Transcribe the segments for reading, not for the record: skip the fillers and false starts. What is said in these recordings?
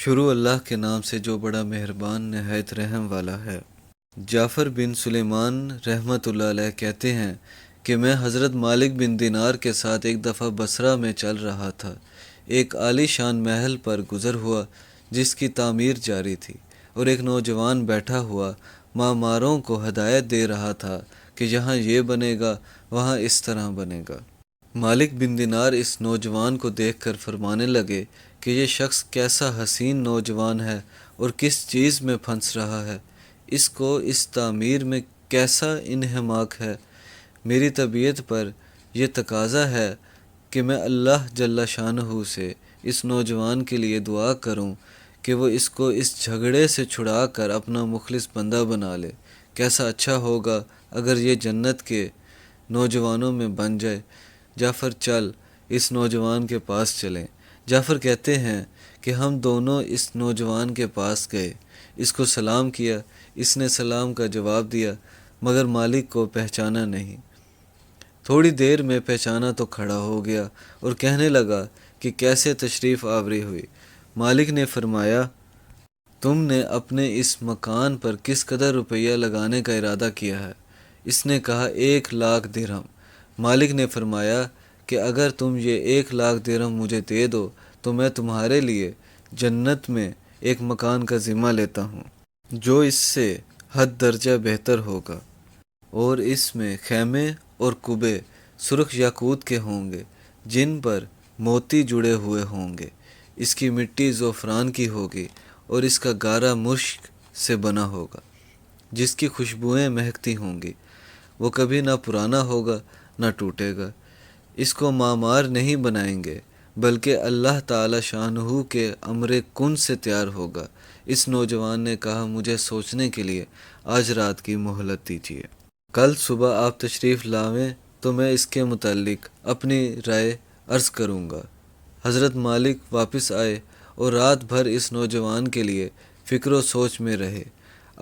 شروع اللہ کے نام سے جو بڑا مہربان نہایت رحم والا ہے۔ جعفر بن سلیمان رحمۃ اللہ علیہ کہتے ہیں کہ میں حضرت مالک بن دینار کے ساتھ ایک دفعہ بصرہ میں چل رہا تھا۔ ایک عالی شان محل پر گزر ہوا جس کی تعمیر جاری تھی، اور ایک نوجوان بیٹھا ہوا معماروں کو ہدایت دے رہا تھا کہ یہاں یہ بنے گا، وہاں اس طرح بنے گا۔ مالک بن دینار اس نوجوان کو دیکھ کر فرمانے لگے کہ یہ شخص کیسا حسین نوجوان ہے اور کس چیز میں پھنس رہا ہے، اس کو اس تعمیر میں کیسا انہماک ہے۔ میری طبیعت پر یہ تقاضا ہے کہ میں اللہ جل شانہ سے اس نوجوان کے لیے دعا کروں کہ وہ اس کو اس جھگڑے سے چھڑا کر اپنا مخلص بندہ بنا لے۔ کیسا اچھا ہوگا اگر یہ جنت کے نوجوانوں میں بن جائے۔ جعفر چل اس نوجوان کے پاس چلیں۔ جعفر کہتے ہیں کہ ہم دونوں اس نوجوان کے پاس گئے، اس کو سلام کیا، اس نے سلام کا جواب دیا مگر مالک کو پہچانا نہیں۔ تھوڑی دیر میں پہچانا تو کھڑا ہو گیا اور کہنے لگا کہ کیسے تشریف آوری ہوئی۔ مالک نے فرمایا تم نے اپنے اس مکان پر کس قدر روپیہ لگانے کا ارادہ کیا ہے؟ اس نے کہا 1,00,000 درہم۔ مالک نے فرمایا کہ اگر تم یہ 1,00,000 درہم مجھے دے دو تو میں تمہارے لیے جنت میں ایک مکان کا ذمہ لیتا ہوں جو اس سے حد درجہ بہتر ہوگا، اور اس میں خیمے اور کبے سرخ یاقوت کے ہوں گے جن پر موتی جڑے ہوئے ہوں گے۔ اس کی مٹی زعفران کی ہوگی اور اس کا گارا مشک سے بنا ہوگا جس کی خوشبوئیں مہکتی ہوں گی۔ وہ کبھی نہ پرانا ہوگا نہ ٹوٹے گا۔ اس کو معمار نہیں بنائیں گے بلکہ اللہ تعالی شانہ کے امر کن سے تیار ہوگا۔ اس نوجوان نے کہا مجھے سوچنے کے لیے آج رات کی مہلت دیجیے، کل صبح آپ تشریف لاویں تو میں اس کے متعلق اپنی رائے عرض کروں گا۔ حضرت مالک واپس آئے اور رات بھر اس نوجوان کے لیے فکر و سوچ میں رہے۔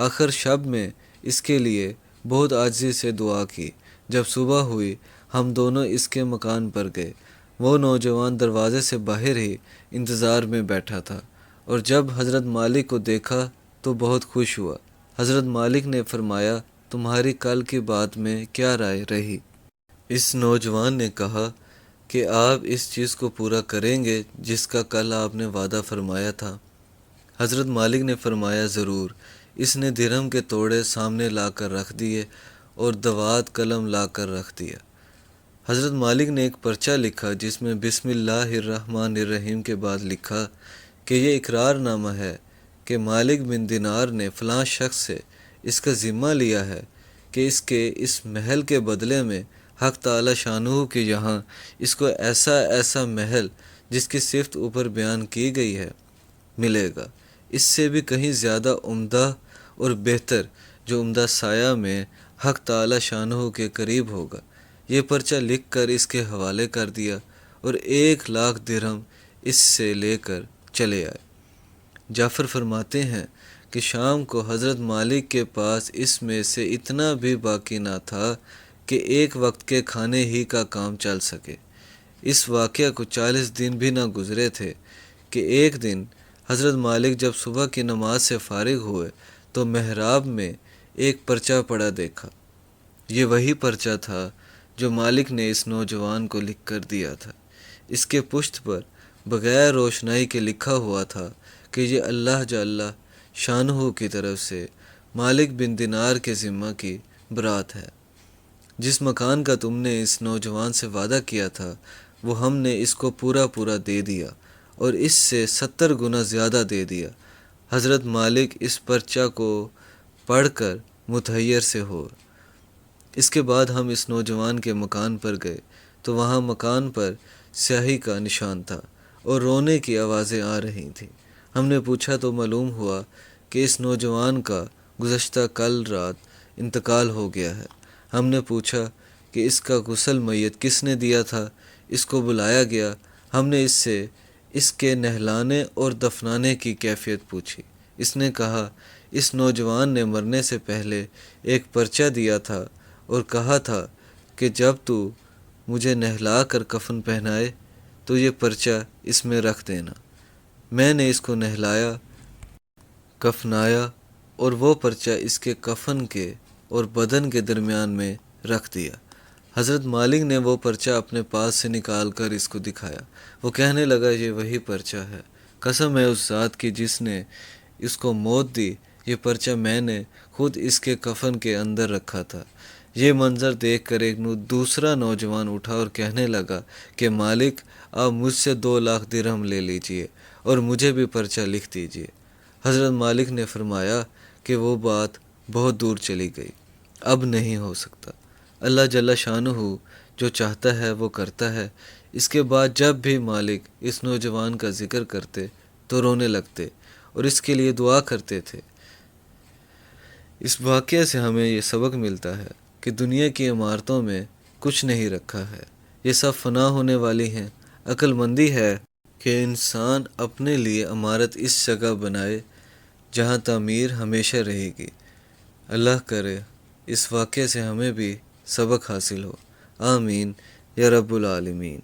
آخر شب میں اس کے لیے بہت عاجزی سے دعا کی۔ جب صبح ہوئی ہم دونوں اس کے مکان پر گئے۔ وہ نوجوان دروازے سے باہر ہی انتظار میں بیٹھا تھا، اور جب حضرت مالک کو دیکھا تو بہت خوش ہوا۔ حضرت مالک نے فرمایا تمہاری کل کی بات میں کیا رائے رہی؟ اس نوجوان نے کہا کہ آپ اس چیز کو پورا کریں گے جس کا کل آپ نے وعدہ فرمایا تھا۔ حضرت مالک نے فرمایا ضرور۔ اس نے درہم کے توڑے سامنے لا کر رکھ دیے اور دوات قلم لا کر رکھ دیا۔ حضرت مالک نے ایک پرچہ لکھا جس میں بسم اللہ الرحمن الرحیم کے بعد لکھا کہ یہ اقرار نامہ ہے کہ مالک بن دینار نے فلاں شخص سے اس کا ذمہ لیا ہے کہ اس کے اس محل کے بدلے میں حق تعالی شانہ کے یہاں اس کو ایسا ایسا محل جس کی صفت اوپر بیان کی گئی ہے ملے گا، اس سے بھی کہیں زیادہ عمدہ اور بہتر، جو عمدہ سایہ میں حق تعالی شانہ کے قریب ہوگا۔ یہ پرچہ لکھ کر اس کے حوالے کر دیا اور 1,00,000 درہم اس سے لے کر چلے آئے۔ جعفر فرماتے ہیں کہ شام کو حضرت مالک کے پاس اس میں سے اتنا بھی باقی نہ تھا کہ ایک وقت کے کھانے ہی کا کام چل سکے۔ اس واقعہ کو 40 دن بھی نہ گزرے تھے کہ ایک دن حضرت مالک جب صبح کی نماز سے فارغ ہوئے تو محراب میں ایک پرچہ پڑا دیکھا۔ یہ وہی پرچہ تھا جو مالک نے اس نوجوان کو لکھ کر دیا تھا۔ اس کے پشت پر بغیر روشنائی کے لکھا ہوا تھا کہ یہ اللہ جل شانہ کی طرف سے مالک بن دینار کے ذمہ کی برات ہے۔ جس مکان کا تم نے اس نوجوان سے وعدہ کیا تھا وہ ہم نے اس کو پورا پورا دے دیا اور اس سے 70 گنا زیادہ دے دیا۔ حضرت مالک اس پرچہ کو پڑھ کر متحیر سے ہو۔ اس کے بعد ہم اس نوجوان کے مکان پر گئے تو وہاں مکان پر سیاہی کا نشان تھا اور رونے کی آوازیں آ رہی تھیں۔ ہم نے پوچھا تو معلوم ہوا کہ اس نوجوان کا گزشتہ کل رات انتقال ہو گیا ہے۔ ہم نے پوچھا کہ اس کا غسل میت کس نے دیا تھا؟ اس کو بلایا گیا۔ ہم نے اس سے اس کے نہلانے اور دفنانے کی کیفیت پوچھی۔ اس نے کہا اس نوجوان نے مرنے سے پہلے ایک پرچہ دیا تھا اور کہا تھا کہ جب تو مجھے نہلا کر کفن پہنائے تو یہ پرچہ اس میں رکھ دینا۔ میں نے اس کو نہلایا، کفنایا اور وہ پرچہ اس کے کفن کے اور بدن کے درمیان میں رکھ دیا۔ حضرت مالک نے وہ پرچہ اپنے پاس سے نکال کر اس کو دکھایا۔ وہ کہنے لگا، یہ وہی پرچہ ہے، قسم ہے اس ذات کی جس نے اس کو موت دی، یہ پرچہ میں نے خود اس کے کفن کے اندر رکھا تھا۔ یہ منظر دیکھ کر ایک دوسرا نوجوان اٹھا اور کہنے لگا کہ مالک، آپ مجھ سے 2 لاکھ درہم لے لیجئے اور مجھے بھی پرچہ لکھ دیجئے۔ حضرت مالک نے فرمایا کہ وہ بات بہت دور چلی گئی، اب نہیں ہو سکتا۔ اللہ جل شانہ جو چاہتا ہے وہ کرتا ہے۔ اس کے بعد جب بھی مالک اس نوجوان کا ذکر کرتے تو رونے لگتے اور اس کے لیے دعا کرتے تھے۔ اس واقعے سے ہمیں یہ سبق ملتا ہے کہ دنیا کی عمارتوں میں کچھ نہیں رکھا ہے، یہ سب فنا ہونے والی ہیں۔ عقل مندی ہے کہ انسان اپنے لیے عمارت اس جگہ بنائے جہاں تعمیر ہمیشہ رہے گی۔ اللہ کرے اس واقعے سے ہمیں بھی سبق حاصل ہو، آمین یا رب العالمین۔